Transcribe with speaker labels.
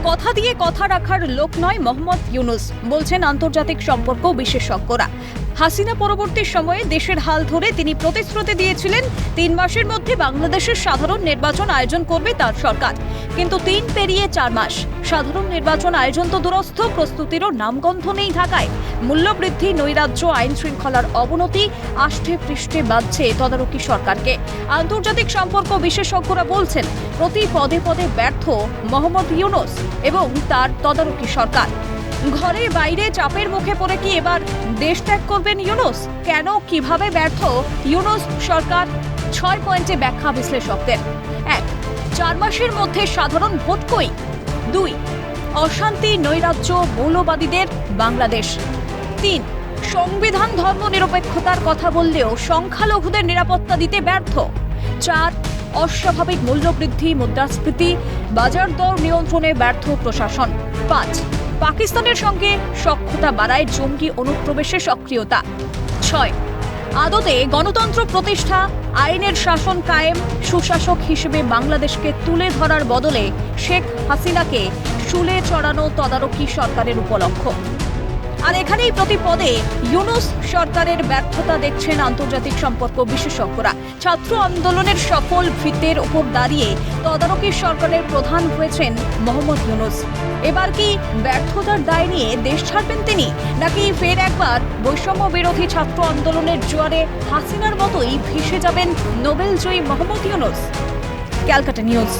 Speaker 1: কথা দিয়ে কথা রাখার লোক নয় মোহাম্মদ ইউনূস, বলছেন আন্তর্জাতিক সম্পর্ক বিশেষজ্ঞরা। হাসিনা পরবর্তী সময়ে দেশের হাল ধরে তিনি প্রতিশ্রুতি দিয়েছিলেন ৩ মাসের মধ্যে বাংলাদেশের সাধারণ নির্বাচন আয়োজন করবে তার সরকার। কিন্তু ৩ পেরিয়ে ৪ মাস, সাধারণ নির্বাচন আয়োজন তো দূরস্থ, প্রস্তুতিরও নামগন্ধ নেই ঢাকায়। মূল্যবৃদ্ধি, নৈরাজ্য, আইন শৃঙ্খলার অবনতি আষ্ঠে পৃষ্ঠে বাঁধছে তদারকি সরকারকে। আন্তর্জাতিক সম্পর্ক বিশেষজ্ঞরা বলছেন, প্রতি পদে পদে ব্যর্থ মোহাম্মদ ইউনূস এবং তার তদারকি সরকার। ঘরে বাইরে চাপের মুখে পড়ে কি এবার দেশ ত্যাগ করবেন ইউনূস? কেন, কিভাবে ব্যর্থ ইউনূস সরকার? ৬ পয়েন্টে ব্যাখ্যা বিশ্লেষকদের। ১. ৪ মাসের মধ্যে সাধারণ ভোট কই? ২. অশান্তি, নৈরাজ্য, মৌলবাদীদের বাংলাদেশ। ৩. সংবিধান ধর্মনিরপেক্ষতার কথা বললেও সংখ্যালঘুদের নিরাপত্তা দিতে ব্যর্থ। ৪. অস্বাভাবিক মূল্যবৃদ্ধি, মুদ্রাস্ফীতি, বাজার দর নিয়ন্ত্রণে ব্যর্থ প্রশাসন। ৫. পাকিস্তানের সঙ্গে সখ্যতা বাড়ায় জঙ্গি অনুপ্রবেশে সক্রিয়তা। ৬. আদতে গণতন্ত্র প্রতিষ্ঠা, আইনের শাসন কায়েম, সুশাসক হিসেবে বাংলাদেশকে তুলে ধরার বদলে শেখ হাসিনাকে শুলে চড়ানো তদারকি সরকারের উপলক্ষ। আর এখানেই প্রতি পদে ইউনূস সরকারের ব্যর্থতা দেখছেন আন্তর্জাতিক সম্পর্ক বিশেষজ্ঞরা। ছাত্র আন্দোলনের সফল ভিত্তির উপর দাঁড়িয়ে তদারকি সরকারের প্রধান হয়েছেন মোহাম্মদ ইউনূস। এবার কি ব্যর্থতার দায় নিয়ে দেশ ছাড়বেন তিনি, নাকি ফের একবার বৈষম্য বিরোধী ছাত্র আন্দোলনের জোয়ারে হাসিনার মতোই ভেসে যাবেন নোবেলজয়ী মোহাম্মদ ইউনূস? ক্যালকাটা নিউজ।